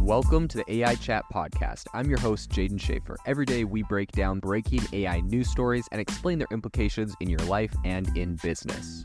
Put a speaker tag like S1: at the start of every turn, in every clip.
S1: Welcome to the AI Chat Podcast. I'm your host, Jaden Schaefer. Every day we break down breaking AI news stories and explain their implications in your life and in business.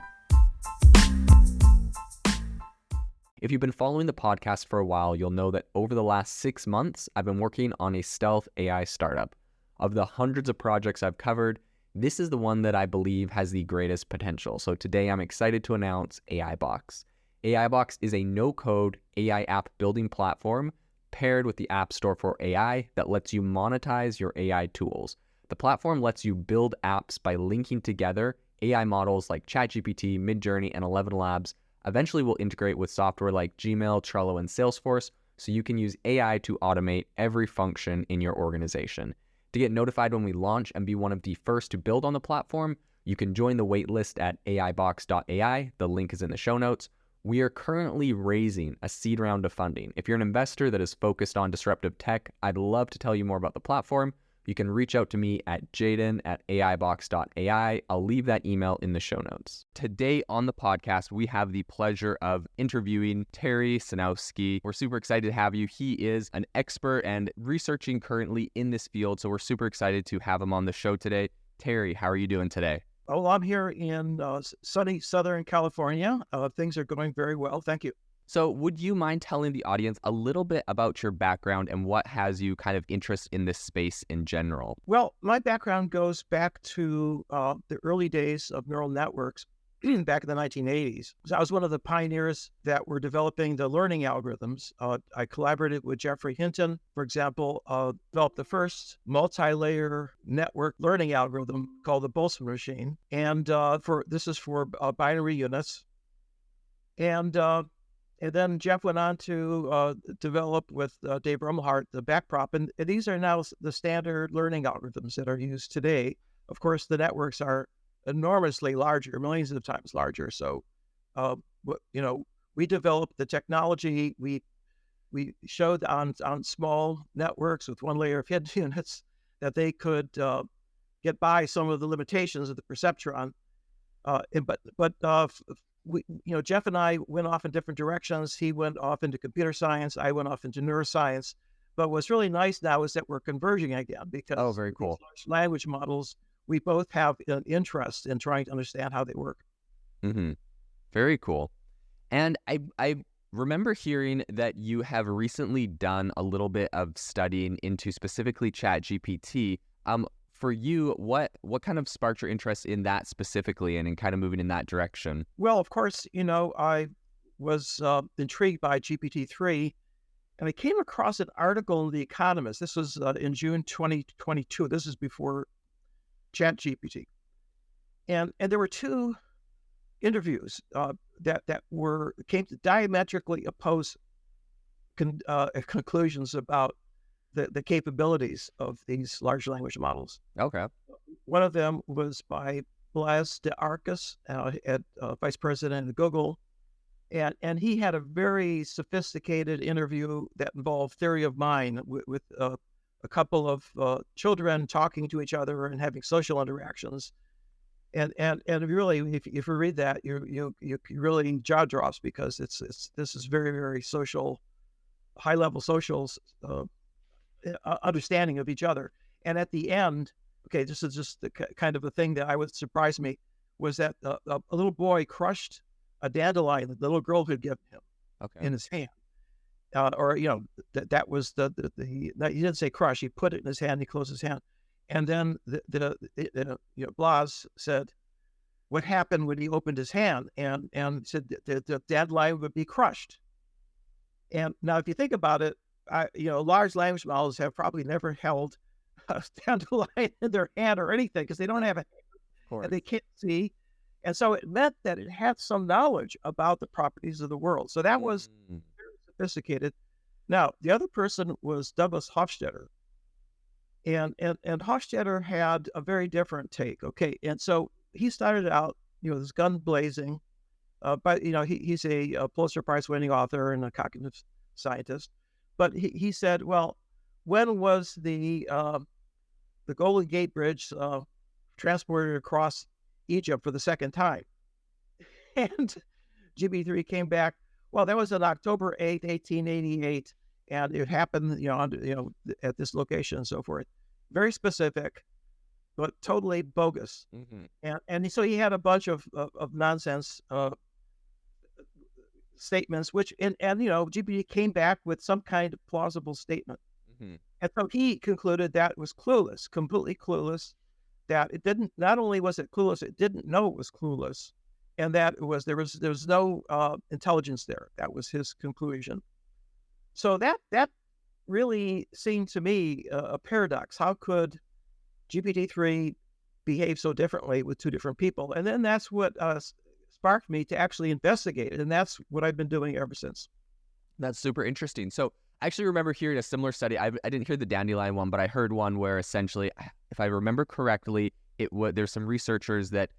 S1: If you've been following the podcast for a while, you'll know that over the last 6 months, I've been working on a stealth AI startup. Of the hundreds of projects I've covered, this is the one that I believe has the greatest potential. So today I'm excited to announce AI Box. AI Box is a no-code AI app building platform paired with the App Store for AI that lets you monetize your AI tools. The platform lets you build apps by linking together AI models like ChatGPT, Midjourney, and 11 Labs. Eventually will integrate with software like Gmail, Trello, and Salesforce, so you can use AI to automate every function in your organization. To get notified when we launch and be one of the first to build on the platform, you can join the waitlist at aibox.ai. The link is in the show notes. We are currently raising a seed round of funding. If you're an investor that is focused on disruptive tech, I'd love to tell you more about the platform. You can reach out to me at jaden@aibox.ai. I'll leave that email in the show notes. Today on the podcast, we have the pleasure of interviewing Terry Sejnowski. We're super excited to have you. He is an expert and researching currently in this field, so we're super excited to have him on the show today. Terry, how are you doing today?
S2: Oh, I'm here in sunny Southern California. Things are going very well. Thank you.
S1: So would you mind telling the audience a little bit about your background and what has you kind of interest in this space in general?
S2: Well, my background goes back to the early days of neural networks back in the 1980s. So I was one of the pioneers that were developing the learning algorithms. I collaborated with Jeffrey Hinton, for example, developed the first multi-layer network learning algorithm called the Boltzmann machine. And this is for binary units. And then Jeff went on to develop with Dave Rummelhart the backprop. And these are now the standard learning algorithms that are used today. Of course, the networks are enormously larger, millions of times larger. So, we developed the technology. We showed on small networks with one layer of hidden units that they could get by some of the limitations of the perceptron. Jeff and I went off in different directions. He went off into computer science. I went off into neuroscience. But what's really nice now is that we're converging again because
S1: very cool.
S2: These large language models, we both have an interest in trying to understand how they work.
S1: Mm-hmm. Very cool. And I remember hearing that you have recently done a little bit of studying into specifically ChatGPT. For you, what kind of sparked your interest in that specifically and in kind of moving in that direction?
S2: Well, of course, I was intrigued by GPT-3, and I came across an article in The Economist. This was in June 2022. This is before ChatGPT. And there were two interviews that came to diametrically opposed conclusions about the capabilities of these large language models.
S1: Okay.
S2: One of them was by Blas de Arcus, vice president of Google. And he had a very sophisticated interview that involved theory of mind with a couple of children talking to each other and having social interactions. And really, if you read that, you really jaw drops because this is very, very social, high level social understanding of each other. And at the end, okay, this is just the kind of the thing that would surprise me, was that a little boy crushed a dandelion that the little girl had given him in his hand. That was he didn't say crush. He put it in his hand. He closed his hand, and then Blas said, "What happened when he opened his hand?" And said the dandelion would be crushed. And now, if you think about it, large language models have probably never held a dandelion in their hand or anything because they don't have a hand and they can't see. And so it meant that it had some knowledge about the properties of the world. So that was very sophisticated. Now, the other person was Douglas Hofstadter. And Hofstadter had a very different take. Okay. And so he started out, this gun blazing, but, he's a Pulitzer Prize winning author and a cognitive scientist. But he said, well, when was the Golden Gate Bridge transported across Egypt for the second time? And GB3 came back, well, that was on October 8th, 1888. and it happened, at this location and so forth. Very specific, but totally bogus. And so he had a bunch of nonsense statements, which and GPT came back with some kind of plausible statement. And so he concluded that it was clueless, completely clueless, that it didn't, not only was it clueless, it didn't know it was clueless, and that it was, there was no intelligence there. That was his conclusion. So that really seemed to me a paradox. How could GPT-3 behave so differently with two different people? And then that's what sparked me to actually investigate it, and that's what I've been doing ever since.
S1: That's super interesting. So I actually remember hearing a similar study. I didn't hear the dandelion one, but I heard one where essentially, if I remember correctly, there's some researchers that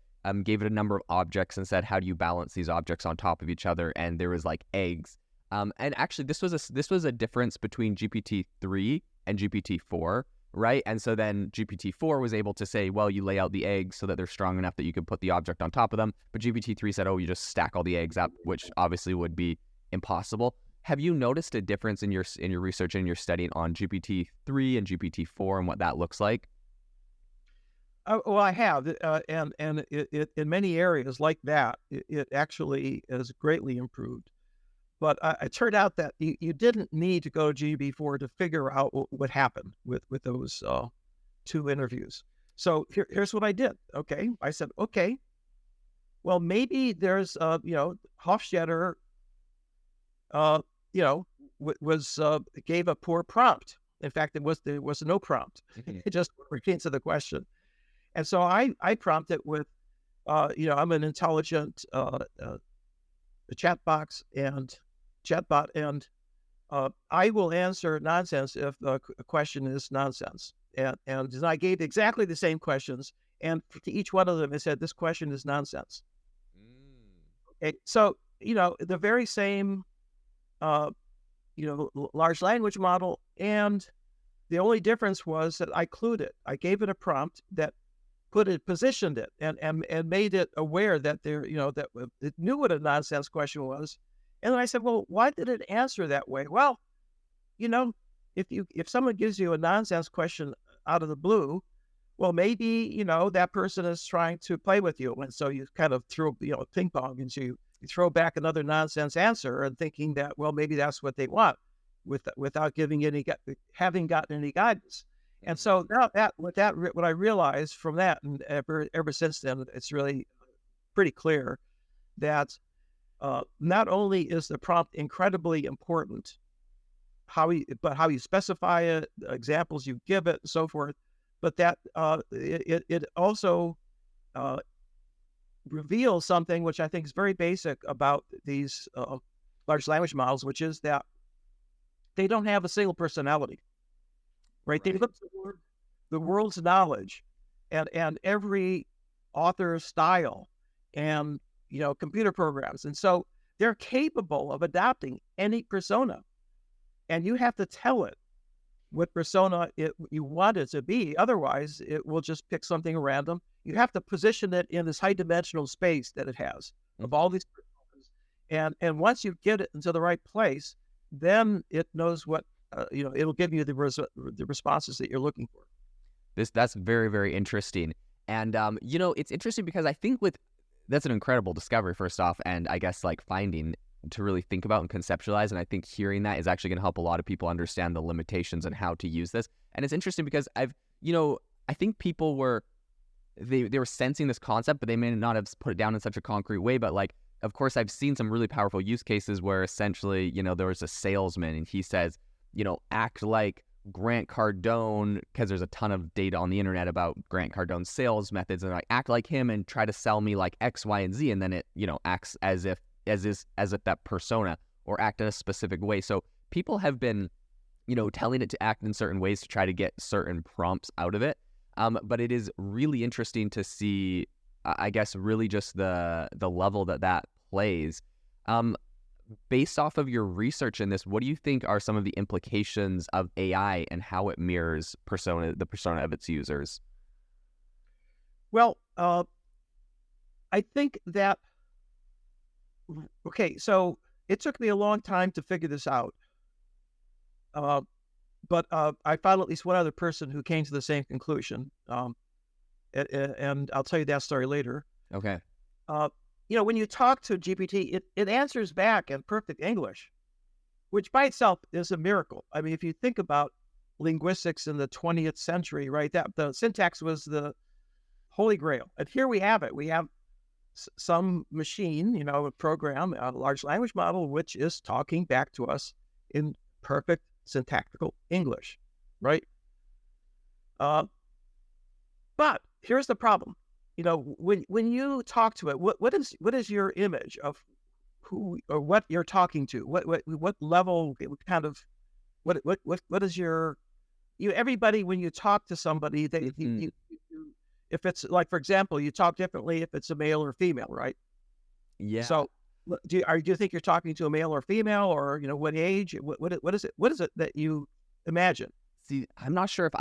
S1: gave it a number of objects and said, how do you balance these objects on top of each other? And there was like eggs. And actually, this was a difference between GPT-3 and GPT-4, right? And so then GPT-4 was able to say, well, you lay out the eggs so that they're strong enough that you could put the object on top of them. But GPT-3 said, oh, you just stack all the eggs up, which obviously would be impossible. Have you noticed a difference in your research and your studying on GPT-3 and GPT-4 and what that looks like?
S2: Well, I have, and it in many areas like that, it actually is greatly improved. But it turned out that you didn't need to go to GPT-4 to figure out what happened with those two interviews. So here's what I did. Okay, I said, okay, well, maybe there's Hofstadter gave a poor prompt. In fact, there was no prompt. It just answered the question. And so I prompted with, I'm an intelligent chatbot, and I will answer nonsense if a question is nonsense. And I gave exactly the same questions, and to each one of them, it said, this question is nonsense. Okay, so, the very same large language model, and the only difference was that I clued it. I gave it a prompt that positioned it and made it aware that that it knew what a nonsense question was. And then I said, well, why did it answer that way? Well, if someone gives you a nonsense question out of the blue, well, maybe, that person is trying to play with you. And so you kind of throw, ping pong, and so you throw back another nonsense answer and thinking that, well, maybe that's what they want without having gotten any guidance. And so now what I realized from that, and ever since then, it's really pretty clear that not only is the prompt incredibly important, but how you specify it, the examples you give it, and so forth, but that it also reveals something which I think is very basic about these large language models, which is that they don't have a single personality. Right? They look toward the world's knowledge and every author's style and, computer programs. And so they're capable of adopting any persona. And you have to tell it what persona you want it to be. Otherwise, it will just pick something random. You have to position it in this high dimensional space that it has of all these personas. And once you get it into the right place, then it knows what, it'll give you the responses that you're looking for.
S1: That's very, very interesting. And, it's interesting because I think that's an incredible discovery, first off, and I guess like finding to really think about and conceptualize. And I think hearing that is actually going to help a lot of people understand the limitations and how to use this. And it's interesting because I think people they were sensing this concept, but they may not have put it down in such a concrete way. But like, of course, I've seen some really powerful use cases where essentially, there was a salesman and he says, act like Grant Cardone, because there's a ton of data on the internet about Grant Cardone's sales methods, and like act like him and try to sell me like X, Y, and Z, and then it, acts as if that persona, or act in a specific way. So people have been, telling it to act in certain ways to try to get certain prompts out of it. But it is really interesting to see, I guess, really just the level that plays. Based off of your research in this, what do you think are some of the implications of AI and how it mirrors the persona of its users?
S2: Well, I think that, okay, so it took me a long time to figure this out. But I found at least one other person who came to the same conclusion. And I'll tell you that story later.
S1: Okay.
S2: When you talk to GPT, it answers back in perfect English, which by itself is a miracle. I mean, if you think about linguistics in the 20th century, right, that the syntax was the holy grail. And here we have it. We have some machine, a program, a large language model, which is talking back to us in perfect syntactical English, right? But here's the problem. When you talk to it, what is your image of who or what you're talking to? What level? Kind of what is your everybody when you talk to somebody that if it's like, for example, you talk differently if it's a male or female, right?
S1: Yeah.
S2: So do you think you're talking to a male or female, or what age? What is it that you imagine?
S1: See, I'm not sure if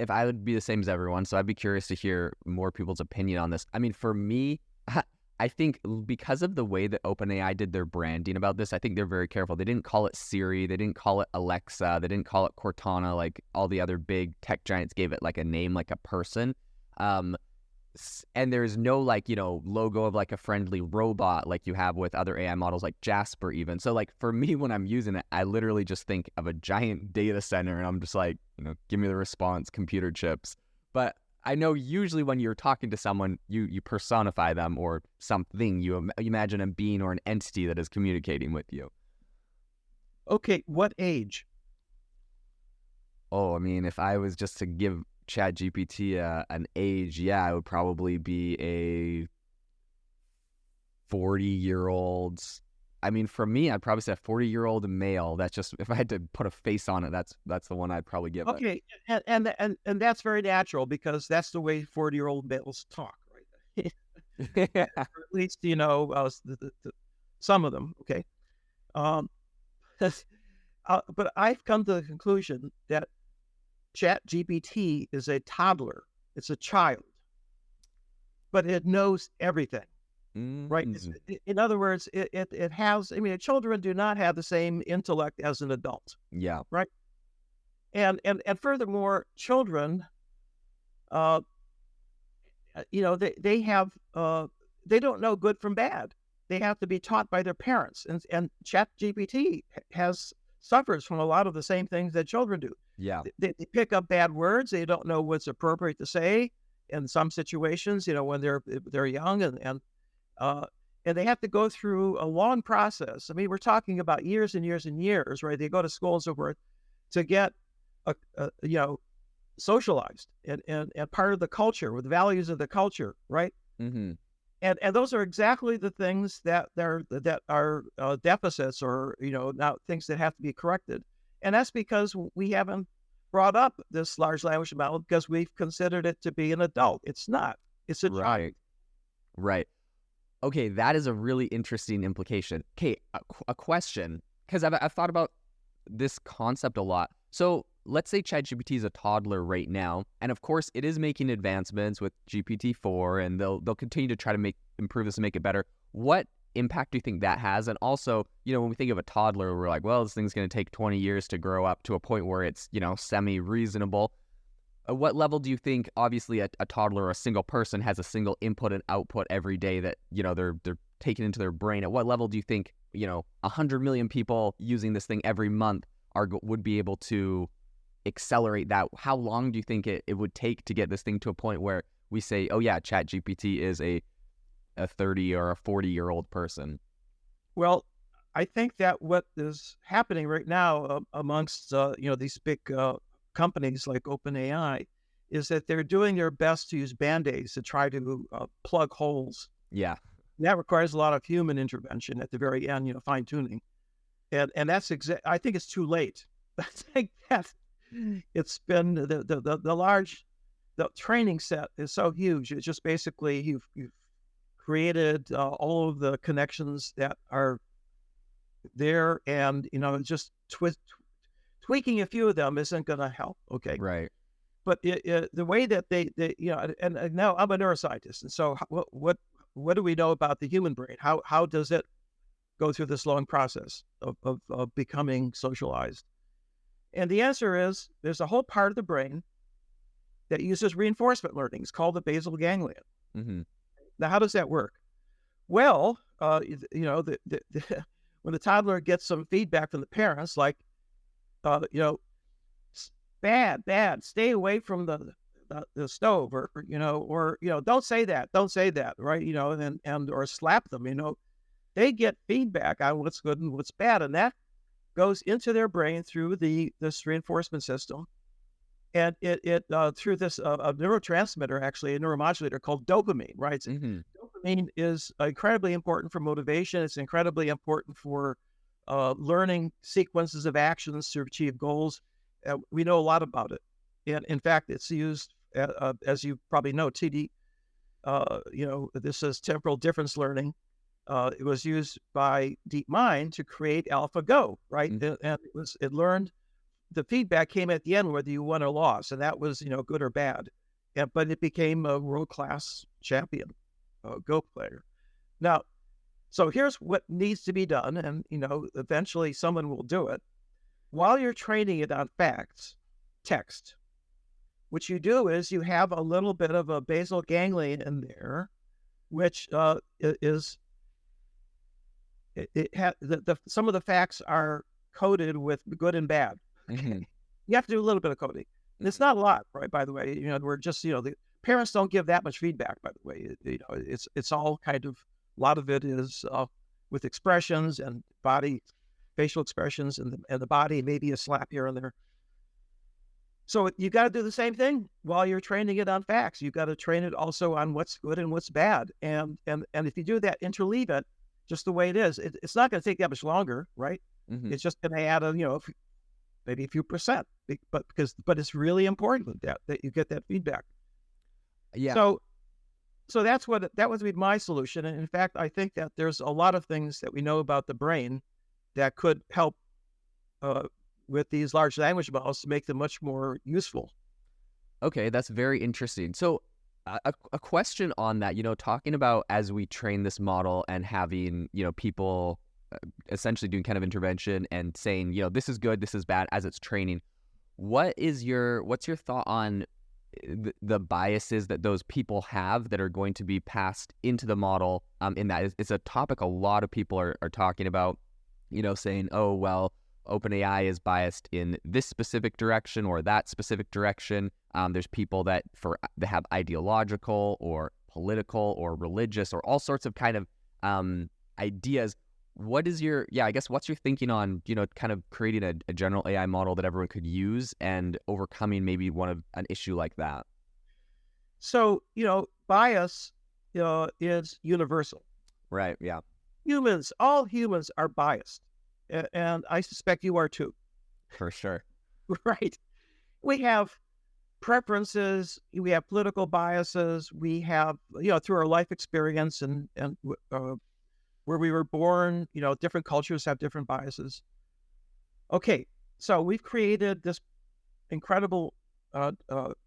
S1: I would be the same as everyone, so I'd be curious to hear more people's opinion on this. I mean, for me, I think because of the way that OpenAI did their branding about this, I think they're very careful. They didn't call it Siri, they didn't call it Alexa, they didn't call it Cortana like all the other big tech giants gave it like a name, like a person. And there's no logo of like a friendly robot like you have with other AI models like Jasper even. So like for me, when I'm using it, I literally just think of a giant data center and I'm just like, give me the response, computer chips. But I know usually when you're talking to someone, you personify them or something. You imagine a being or an entity that is communicating with you.
S2: Okay, what age?
S1: Oh, I mean, if I was just to give ChatGPT an age, yeah, I would probably be a 40-year-old. I mean, for me, I'd probably say a 40-year-old male. That's just, if I had to put a face on it, that's the one I'd probably give it.
S2: Okay, and that's very natural because that's the way 40-year-old males talk, right?
S1: Yeah.
S2: Or at least some of them. Okay, but I've come to the conclusion that ChatGPT is a toddler. It's a child, but it knows everything. Right. In other words, it has. I mean, children do not have the same intellect as an adult.
S1: Yeah.
S2: Right. And furthermore, children, they have they don't know good from bad. They have to be taught by their parents, and ChatGPT suffers from a lot of the same things that children do.
S1: Yeah.
S2: They pick up bad words. They don't know what's appropriate to say in some situations. When they're young and they have to go through a long process. I mean, we're talking about years and years and years, right? They go to school and so forth to get, socialized and part of the culture with values of the culture, right?
S1: Mm-hmm.
S2: And those are exactly the things that are deficits or now things that have to be corrected. And that's because we haven't brought up this large language model because we've considered it to be an adult. It's not. It's a child.
S1: Right. Okay, that is a really interesting implication. Okay, a question, because I've thought about this concept a lot. So let's say ChatGPT is a toddler right now, and of course it is making advancements with GPT-4, and they'll continue to try to improve this and make it better. What impact do you think that has? And also, when we think of a toddler, we're like, well, this thing's going to take 20 years to grow up to a point where it's, semi-reasonable. At what level do you think, obviously, a toddler or a single person has a single input and output every day that, they're taking into their brain? At what level do you think, 100 million people using this thing every month would be able to accelerate that? How long do you think it would take to get this thing to a point where we say, oh yeah, ChatGPT is a 30 or a 40-year-old person?
S2: Well, I think that what is happening right now amongst these big companies like OpenAI is that they're doing their best to use Band-Aids to try to plug holes.
S1: Yeah.
S2: And that requires a lot of human intervention at the very end, fine tuning. And that's I think it's too late. I think that it's been the training set is so huge. It's just basically you've created all of the connections that are there, and just tweaking a few of them isn't going to help. Okay,
S1: right.
S2: But the way that they and now I'm a neuroscientist, and so what do we know about the human brain? How does it go through this long process of becoming socialized? And the answer is there's a whole part of the brain that uses reinforcement learning. It's called the basal ganglia.
S1: Mm-hmm.
S2: Now, how does that work? Well, when the toddler gets some feedback from the parents, like, bad, stay away from the stove, or don't say that, right? Or slap them, they get feedback on what's good and what's bad, and that goes into their brain through this reinforcement system, and it through this a neurotransmitter, actually a neuromodulator called dopamine, right?
S1: Mm-hmm.
S2: Dopamine is incredibly important for motivation. It's incredibly important for learning sequences of actions to achieve goals. We know a lot about it, and in fact, it's used as you probably know, TD. This is temporal difference learning. It was used by DeepMind to create AlphaGo, right?
S1: Mm-hmm.
S2: And it learned, the feedback came at the end whether you won or lost, and that was good or bad. But it became a world-class champion Go player. Now, so here's what needs to be done, and eventually someone will do it. While you're training it on facts, text, what you do is you have a little bit of a basal ganglion in there, which some of the facts are coded with good and bad.
S1: Mm-hmm.
S2: You have to do a little bit of coding. And it's not a lot, right? By the way, we're just, the parents don't give that much feedback, by the way. It's all kind of, a lot of it is with expressions and facial expressions and the body, maybe a slap here and there. So you got to do the same thing while you're training it on facts. You got to train it also on what's good and what's bad. And if you do that, interleave it just the way it is, it's not going to take that much longer, right?
S1: Mm-hmm.
S2: It's just going to add maybe a few percent, but it's really important that you get that feedback.
S1: Yeah.
S2: So that would be my solution. And in fact, I think that there's a lot of things that we know about the brain that could help with these large language models to make them much more useful.
S1: Okay, that's very interesting. So a question on that, talking about as we train this model and having, people essentially doing kind of intervention and saying, this is good, this is bad as it's training. What's your thought on the biases that those people have that are going to be passed into the model? In that it's a topic a lot of people are talking about, saying, oh, well, OpenAI is biased in this specific direction or that specific direction. There's people that have ideological or political or religious or all sorts of kind of ideas. What's your thinking on, kind of creating a general AI model that everyone could use and overcoming maybe an issue like that?
S2: So, bias is universal.
S1: Right, yeah.
S2: All humans are biased. And I suspect you are too.
S1: For sure.
S2: Right. We have preferences, we have political biases, we have, through our life experience and where we were born, different cultures have different biases. Okay, so we've created this incredible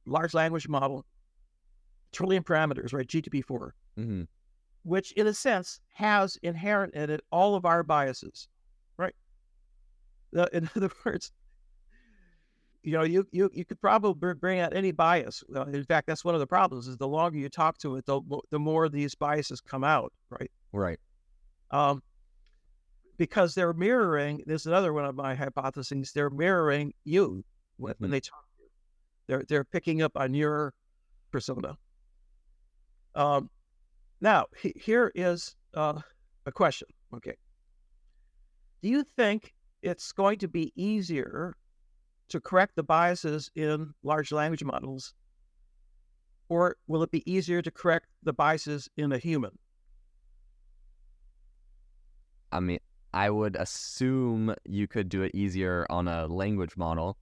S2: large language model, trillion parameters, right? GTP4,
S1: Mm-hmm.
S2: which in a sense has inherent in it all of our biases, right? In other words, you could probably bring out any bias. In fact, that's one of the problems is the longer you talk to it, the more these biases come out, right?
S1: Right.
S2: Because they're mirroring, there's another one of my hypotheses, they're mirroring you when they talk to you. They're picking up on your persona. Now, here is a question, okay. Do you think it's going to be easier to correct the biases in large language models, or will it be easier to correct the biases in a human?
S1: I mean, I would assume you could do it easier on a language model.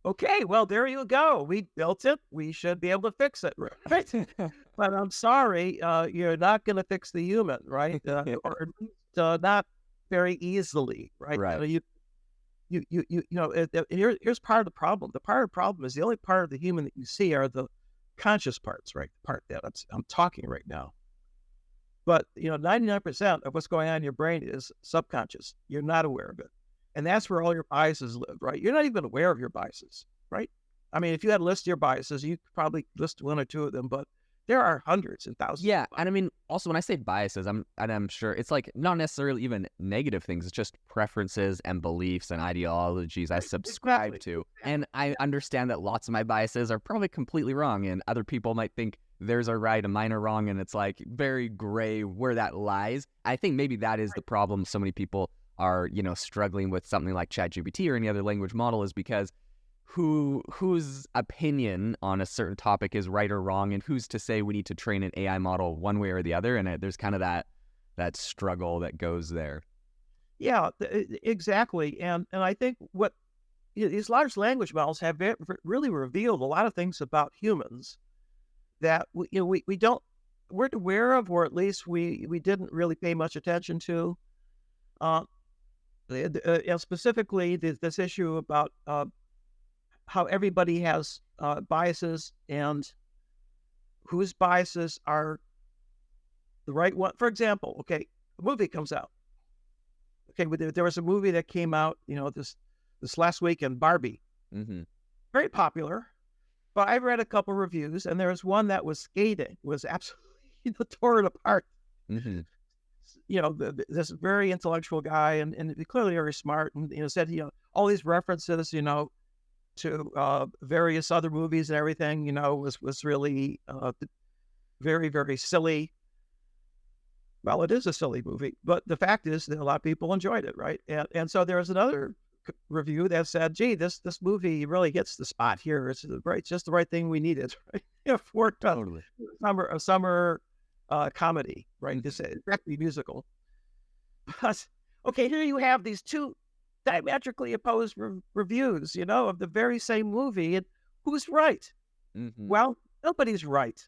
S2: Okay, well, there you go. We built it. We should be able to fix it, right? But I'm sorry, you're not going to fix the human, right? Or at least not very easily, right?
S1: Right.
S2: Here's part of the problem. The part of the problem is the only part of the human that you see are the conscious parts, right? The part that I'm talking right now. But 99% of what's going on in your brain is subconscious. You're not aware of it. And that's where all your biases live, right? You're not even aware of your biases, right? I mean, if you had a list of your biases, you could probably list one or two of them, but there are hundreds and thousands.
S1: Yeah, and I mean, also when I say biases, I'm sure it's like not necessarily even negative things. It's just preferences and beliefs and ideologies I subscribe to. And I understand that lots of my biases are probably completely wrong, and other people might think theirs are right and mine are wrong, and it's like very gray where that lies. I think maybe that is the problem. So many people are, struggling with something like ChatGPT or any other language model is because whose opinion on a certain topic is right or wrong, and who's to say we need to train an AI model one way or the other, and there's kind of that struggle that goes there.
S2: Yeah, exactly. And I think what these large language models have really revealed a lot of things about humans that we're aware of, or at least we didn't really pay much attention to. Specifically, this issue about how everybody has biases and whose biases are the right one. For example, okay, a movie comes out. Okay, there was a movie that came out, this last weekend, Barbie.
S1: Mm-hmm.
S2: Very popular, but I've read a couple reviews, and there was one that was scathing, was absolutely tore it apart.
S1: Mm-hmm.
S2: This very intellectual guy, and clearly very smart, and said all these references, to various other movies and everything, was really very, very silly. Well, it is a silly movie, but the fact is that a lot of people enjoyed it, right? And so there was another review that said, "Gee, this movie really hits the spot here. It's just the right thing we needed, right? For
S1: Totally.
S2: a summer comedy, right? This directly musical." But okay, here you have these two diametrically opposed reviews, of the very same movie, and who's right?
S1: Mm-hmm.
S2: Well, nobody's right,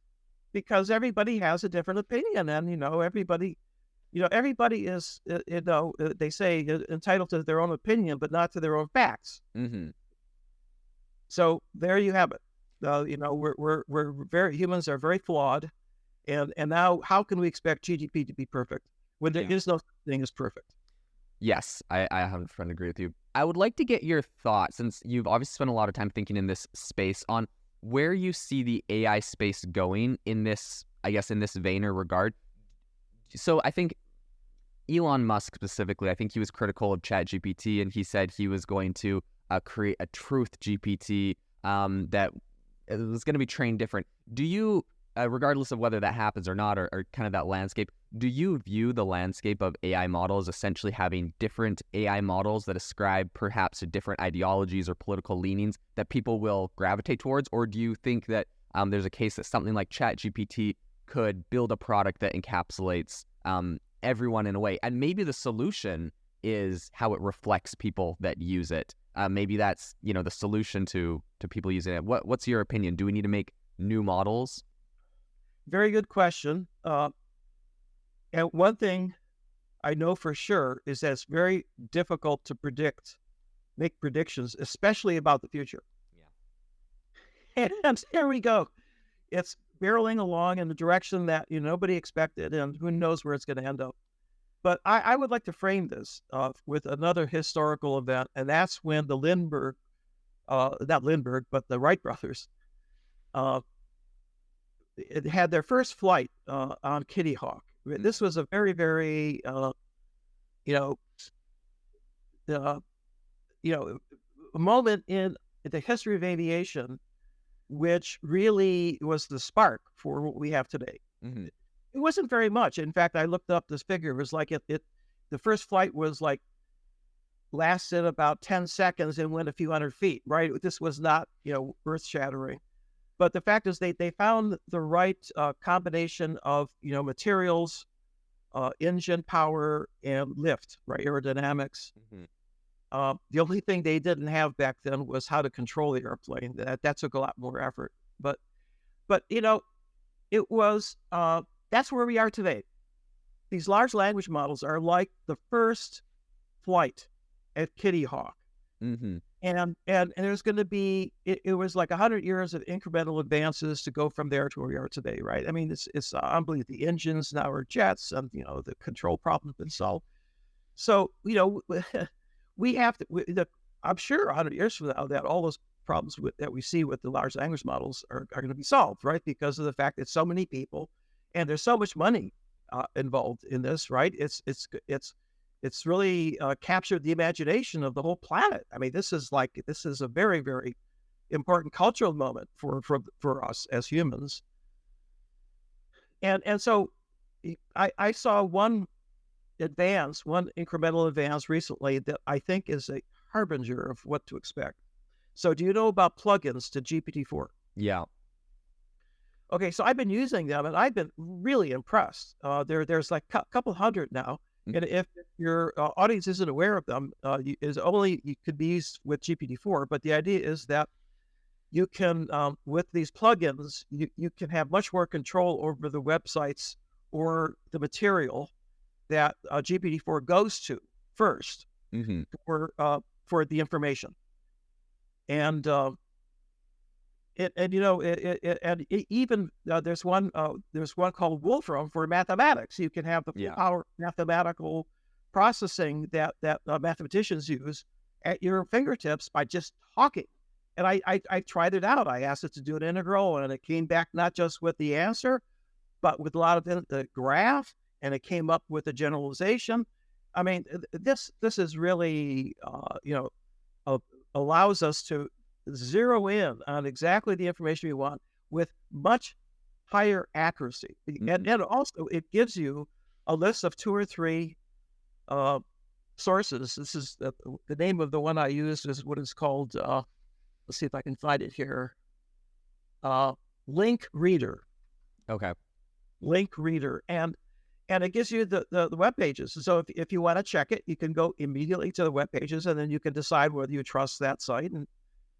S2: because everybody has a different opinion, and everybody is, they say entitled to their own opinion, but not to their own facts.
S1: Mm-hmm.
S2: So there you have it. Humans are very flawed, and now how can we expect GDP to be perfect when there is no thing as perfect?
S1: Yes, I 100% agree with you. I would like to get your thoughts, since you've obviously spent a lot of time thinking in this space, on where you see the AI space going in this vein or regard. So I think Elon Musk specifically, I think he was critical of ChatGPT, and he said he was going to create a truth GPT that was going to be trained different. Do you, regardless of whether that happens or not, or kind of that landscape, do you view the landscape of AI models essentially having different AI models that ascribe perhaps to different ideologies or political leanings that people will gravitate towards? Or do you think that there's a case that something like ChatGPT could build a product that encapsulates everyone in a way? And maybe the solution is how it reflects people that use it. Maybe that's, the solution to people using it. What's your opinion? Do we need to make new models?
S2: Very good question. And one thing I know for sure is that it's very difficult to make predictions, especially about the future. Yeah. And here we go. It's barreling along in the direction that nobody expected, and who knows where it's going to end up. But I would like to frame this with another historical event, and that's when the Wright brothers had their first flight on Kitty Hawk. This was a very, very, a moment in the history of aviation, which really was the spark for what we have today.
S1: Mm-hmm.
S2: It wasn't very much. In fact, I looked up this figure. It was like the first flight was like lasted about 10 seconds and went a few hundred feet, right? This was not, earth shattering. But the fact is they found the right combination of, materials, engine power, and lift, right? Aerodynamics.
S1: Mm-hmm.
S2: The only thing they didn't have back then was how to control the airplane. That took a lot more effort. But it was, that's where we are today. These large language models are like the first flight at Kitty Hawk.
S1: Mm-hmm.
S2: And there's going to be, it was like 100 years of incremental advances to go from there to where we are today, right? I mean, it's unbelievable. The engines now are jets, and, the control problems have been solved. So, we have to. I'm sure 100 years from now that all those problems that we see with the large language models are going to be solved, right? Because of the fact that so many people and there's so much money involved in this, right? It's really captured the imagination of the whole planet. I mean, this is a very, very important cultural moment for us as humans. And so I saw one incremental advance recently that I think is a harbinger of what to expect. So do you know about plugins to GPT-4?
S1: Yeah.
S2: Okay, so I've been using them and I've been really impressed. There's like a couple hundred now. And if your audience isn't aware of them, you could be used with GPT-4. But the idea is that you can, with these plugins, you can have much more control over the websites or the material that GPT-4 goes to first for the information. And even there's one called Wolfram for mathematics. You can have the full power mathematical processing that mathematicians use at your fingertips by just talking. And I tried it out. I asked it to do an integral, and it came back not just with the answer, but with a lot of the graph, and it came up with a generalization. I mean, this is really allows us to zero in on exactly the information we want with much higher accuracy. And also it gives you a list of 2 or 3 sources. This is the name of the one I used is what is called, let's see if I can find it here. Link Reader.
S1: Okay.
S2: Link Reader. And it gives you the web pages. So if you want to check it, you can go immediately to the web pages, and then you can decide whether you trust that site. And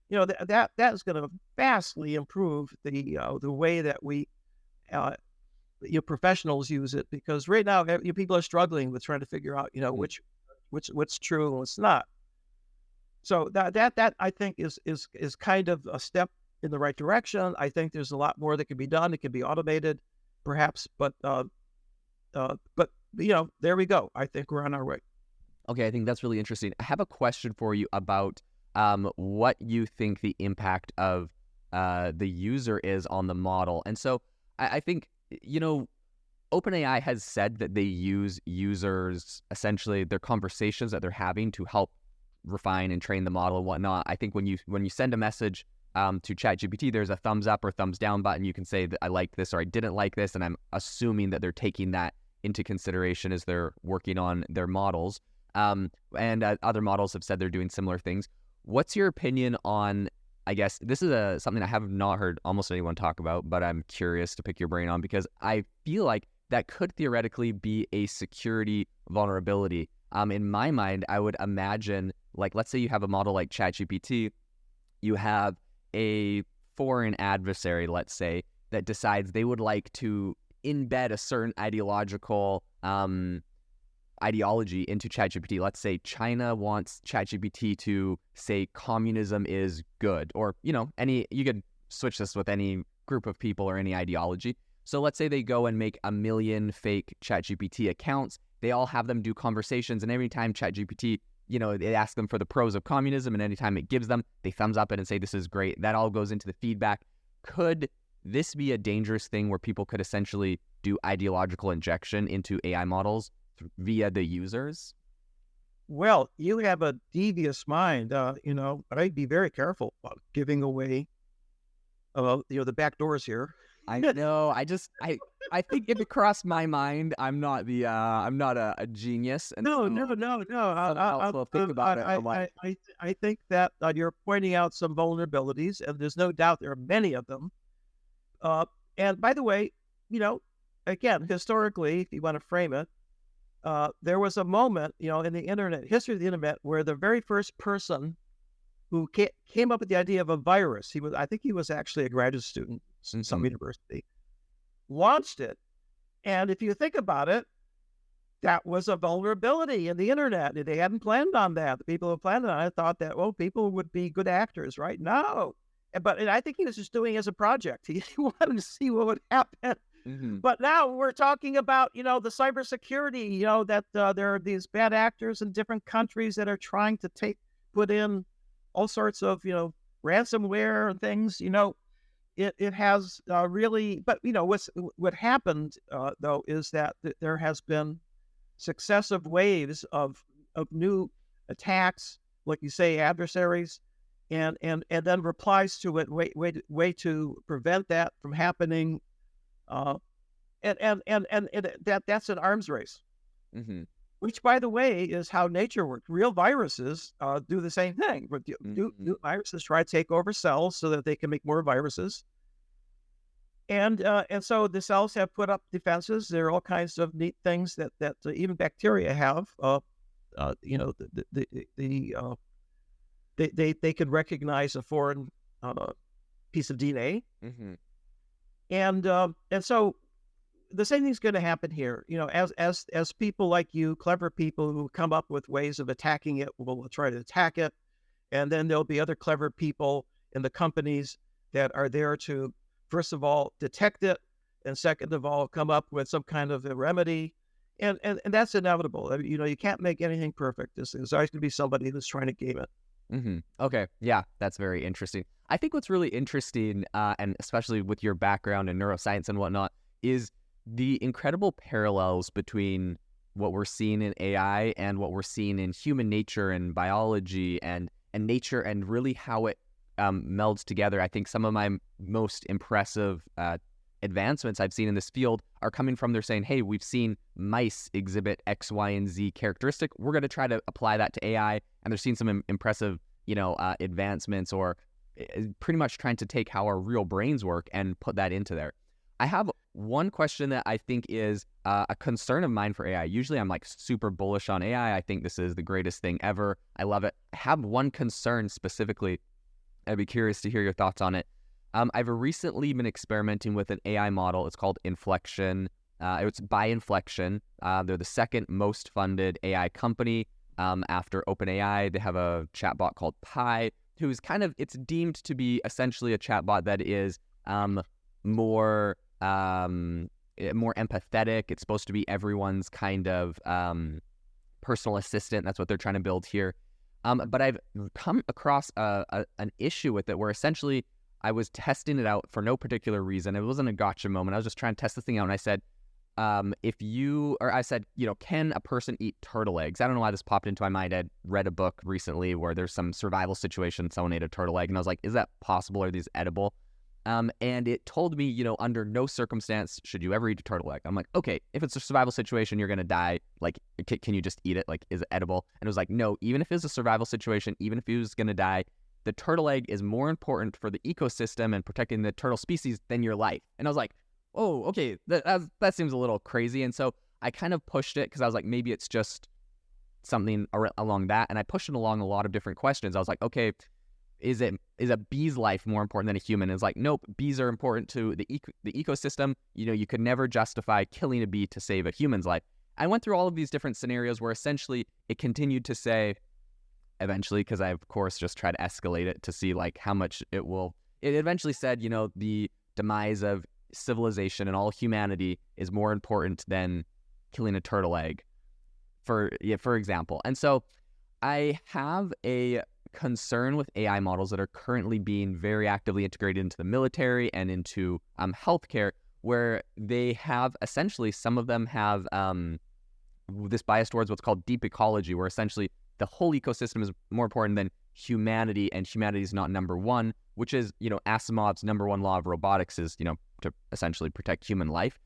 S2: that is going to vastly improve the way that we professionals use it, because right now people are struggling with trying to figure out what's true and what's not. So that I think is kind of a step in the right direction. I think there's a lot more that can be done. It can be automated, perhaps, but there we go. I think we're on our way.
S1: Okay, I think that's really interesting. I have a question for you about what you think the impact of the user is on the model. And so I think, OpenAI has said that they use users, essentially their conversations that they're having, to help refine and train the model and whatnot. I think when you send a message to ChatGPT, there's a thumbs up or thumbs down button. You can say that I like this or I didn't like this, and I'm assuming that they're taking that into consideration as they're working on their models. And other models have said they're doing similar things. What's your opinion on, I guess, this is something I have not heard almost anyone talk about, but I'm curious to pick your brain on, because I feel like that could theoretically be a security vulnerability. In my mind, I would imagine, like, let's say you have a model like ChatGPT, you have a foreign adversary, let's say, that decides they would like to embed a certain ideological ideology into ChatGPT. Let's say China wants ChatGPT to say communism is good, or you could switch this with any group of people or any ideology. So let's say they go and make 1 million fake ChatGPT accounts. They all have them do conversations, and every time ChatGPT, they ask them for the pros of communism, and anytime it gives them, they thumbs up it and say this is great. That all goes into the feedback. Could this be a dangerous thing where people could essentially do ideological injection into AI models via the users?
S2: Well, you have a devious mind, I'd be very careful about giving away, the back doors here.
S1: I know. I think if it crossed my mind, I'm not a genius. And
S2: no.
S1: I'll think about it.
S2: I think that you're pointing out some vulnerabilities, and there's no doubt there are many of them. And by the way, again, historically, if you want to frame it, there was a moment, in the history of the internet, where the very first person who came up with the idea of a virus, I think he was actually a graduate student in some university, launched it. And if you think about it, that was a vulnerability in the internet. They hadn't planned on that. The people who planned on it thought that, people would be good actors, right? No. And I think he was just doing it as a project. He wanted to see what would happen
S1: Hmm.
S2: But now we're talking about, the cybersecurity, that there are these bad actors in different countries that are trying to put in all sorts of, ransomware and things, it has really, but, what happened, though, is that there has been successive waves of new attacks, like you say, adversaries, and then replies to it, way to prevent that from happening. Uh, that's an arms race,
S1: Hmm.
S2: which, by the way, is how nature works. Real viruses do the same thing. But
S1: Hmm.
S2: viruses try to take over cells so that they can make more viruses. And so the cells have put up defenses. There are all kinds of neat things that even bacteria have. They can recognize a foreign piece of DNA,
S1: Hmm.
S2: and so the same thing's going to happen here. As people like you, clever people who come up with ways of attacking it, will try to attack it, and then there'll be other clever people in the companies that are there to, first of all, detect it, and second of all, come up with some kind of a remedy. And that's inevitable. I mean, you can't make anything perfect. There's always going to be somebody who's trying to game it.
S1: Hmm. Okay. Yeah, that's very interesting. I think what's really interesting, and especially with your background in neuroscience and whatnot, is the incredible parallels between what we're seeing in AI and what we're seeing in human nature and biology and nature, and really how it melds together. I think some of my most impressive advancements I've seen in this field are coming from, they're saying, hey, we've seen mice exhibit X, Y, and Z characteristic. We're going to try to apply that to AI. And they're seeing some impressive, advancements, or pretty much trying to take how our real brains work and put that into there. I have one question that I think is a concern of mine for AI. Usually I'm like super bullish on AI. I think this is the greatest thing ever. I love it. I have one concern specifically. I'd be curious to hear your thoughts on it. I've recently been experimenting with an AI model. It's called Inflection. It's by Inflection. They're the second most funded AI company after OpenAI. They have a chatbot called Pi, who's it's deemed to be essentially a chatbot that is more empathetic. It's supposed to be everyone's kind of personal assistant. That's what they're trying to build here. But I've come across an issue with it where essentially I was testing it out for no particular reason. It wasn't a gotcha moment. I was just trying to test this thing out. And I said, can a person eat turtle eggs? I don't know why this popped into my mind. I'd read a book recently where there's some survival situation. Someone ate a turtle egg. And I was like, is that possible? Are these edible? And it told me, under no circumstance should you ever eat a turtle egg. I'm like, okay, if it's a survival situation, you're going to die. Like, can you just eat it? Like, is it edible? And it was like, no, even if it's a survival situation, even if he was going to die, the turtle egg is more important for the ecosystem and protecting the turtle species than your life. And I was like, oh, okay, that seems a little crazy. And so I kind of pushed it because I was like, maybe it's just something along that. And I pushed it along a lot of different questions. I was like, okay, is a bee's life more important than a human? And it's like, nope, bees are important to the ecosystem. You could never justify killing a bee to save a human's life. I went through all of these different scenarios where essentially it continued to say, eventually, because I, of course, just tried to escalate it to see like how much it eventually said, the demise of civilization and all humanity is more important than killing a turtle egg, for example. And so I have a concern with AI models that are currently being very actively integrated into the military and into healthcare, where they have essentially, some of them have this bias towards what's called deep ecology, where essentially the whole ecosystem is more important than humanity, and humanity is not number one, which is, Asimov's number one law of robotics is, to essentially protect human life.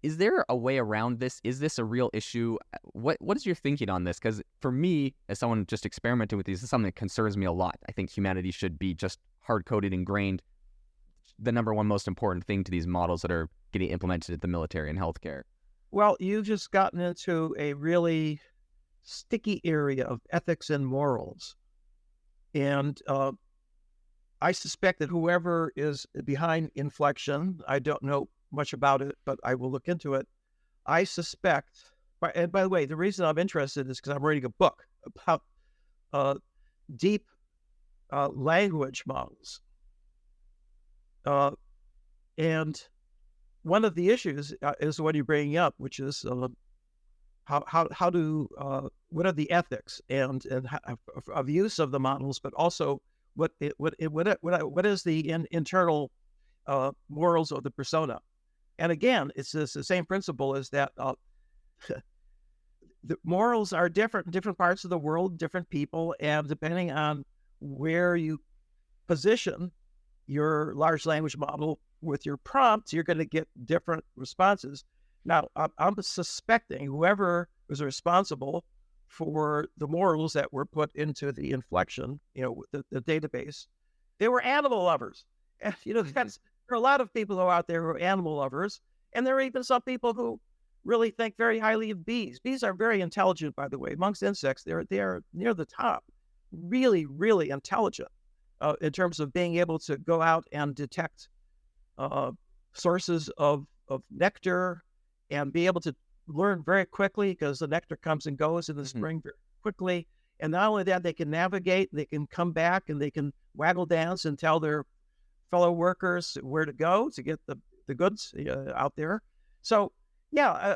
S1: Is there a way around this? Is this a real issue? What is your thinking on this? Because for me, as someone just experimenting with these, this is something that concerns me a lot. I think humanity should be just hard-coded, ingrained, the number one most important thing to these models that are getting implemented at the military and healthcare.
S2: Well, you've just gotten into a really sticky area of ethics and morals. And I suspect that whoever is behind Inflection, I don't know much about it, but I will look into it. I suspect, and by the way, the reason I'm interested is because I'm reading a book about deep language models. And one of the issues is what you're bringing up, which is how do what are the ethics and of use of the models, but also what is the internal morals of the persona. And again, it's the same principle as that the morals are different in different parts of the world, different people, and depending on where you position your large language model with your prompts, you're going to get different responses. Now, I'm suspecting whoever was responsible for the morals that were put into the inflection, the database, they were animal lovers. And, there are a lot of people who are out there who are animal lovers, and there are even some people who really think very highly of bees. Bees are very intelligent, by the way. Amongst insects, they are near the top, really, really intelligent in terms of being able to go out and detect sources of nectar and be able to learn very quickly, because the nectar comes and goes in the spring very quickly. And not only that, they can navigate, they can come back, and they can waggle dance and tell their fellow workers where to go to get the goods out there. So, yeah,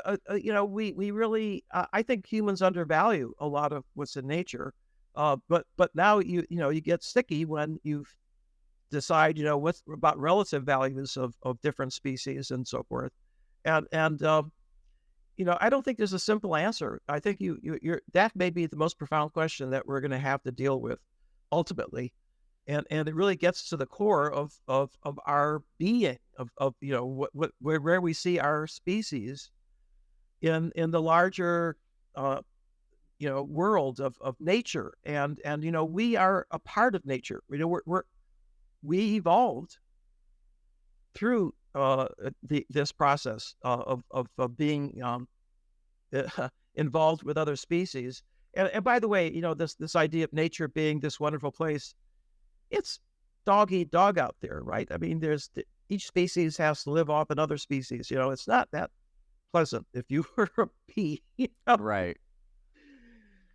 S2: we really, I think humans undervalue a lot of what's in nature. But now you get sticky when you decide, what's about relative values of different species and so forth. And I don't think there's a simple answer. I think you're that may be the most profound question that we're going to have to deal with ultimately. And it really gets to the core of our being, of where we see our species in the larger world of nature, and we are a part of nature. We evolved through this process of being involved with other species. And by the way, this idea of nature being this wonderful place, it's dog eat dog out there, right? I mean, each species has to live off another species. It's not that pleasant if you were a bee.
S1: Right.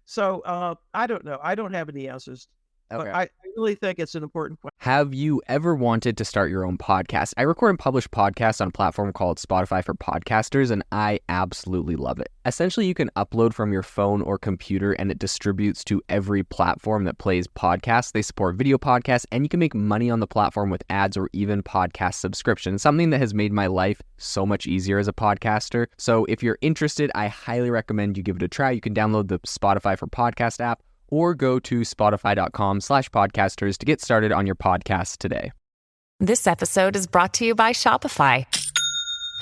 S2: So I don't know. I don't have any answers.
S1: Okay.
S2: But I really think it's an important question.
S1: Have you ever wanted to start your own podcast? I record and publish podcasts on a platform called Spotify for Podcasters, and I absolutely love it. Essentially, you can upload from your phone or computer, and it distributes to every platform that plays podcasts. They support video podcasts, and you can make money on the platform with ads or even podcast subscriptions, something that has made my life so much easier as a podcaster. So if you're interested, I highly recommend you give it a try. You can download the Spotify for Podcast app, or go to spotify.com/podcasters to get started on your podcast today.
S3: This episode is brought to you by Shopify.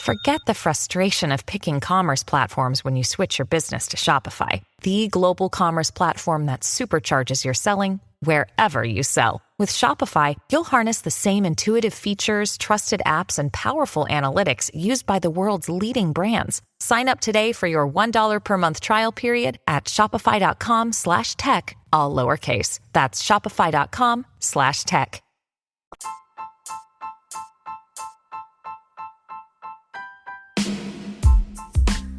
S3: Forget the frustration of picking commerce platforms when you switch your business to Shopify, the global commerce platform that supercharges your selling wherever you sell. With Shopify, you'll harness the same intuitive features, trusted apps, and powerful analytics used by the world's leading brands. Sign up today for your $1 per month trial period at shopify.com/tech, all lowercase. That's shopify.com/tech.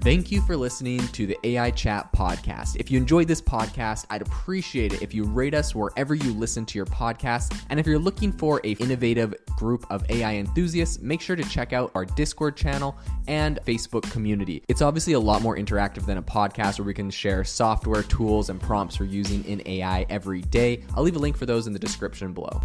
S1: Thank you for listening to the AI Chat podcast. If you enjoyed this podcast, I'd appreciate it if you rate us wherever you listen to your podcast. And if you're looking for an innovative group of AI enthusiasts, make sure to check out our Discord channel and Facebook community. It's obviously a lot more interactive than a podcast where we can share software, tools, and prompts we're using in AI every day. I'll leave a link for those in the description below.